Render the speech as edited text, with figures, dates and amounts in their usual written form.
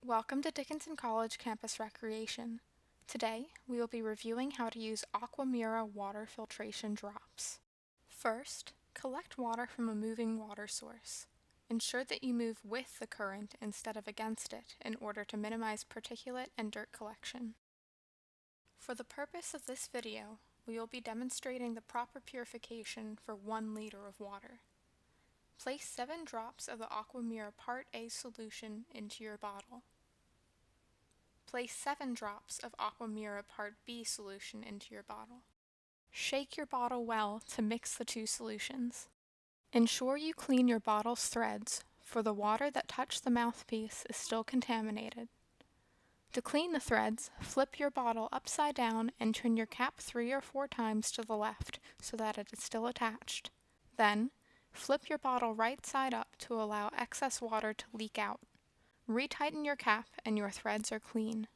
Welcome to Dickinson College Campus Recreation. Today, we will be reviewing how to use Aquamira water filtration drops. First, collect water from a moving water source. Ensure that you move with the current instead of against it in order to minimize particulate and dirt collection. For the purpose of this video, we will be demonstrating the proper purification for 1 liter of water. Place 7 drops of the Aquamira Part A solution into your bottle. Place 7 drops of Aquamira Part B solution into your bottle. Shake your bottle well to mix the two solutions. Ensure you clean your bottle's threads, for the water that touched the mouthpiece is still contaminated. To clean the threads, flip your bottle upside down and turn your cap 3 or 4 times to the left so that it is still attached. Then, flip your bottle right side up to allow excess water to leak out. Retighten your cap and your threads are clean.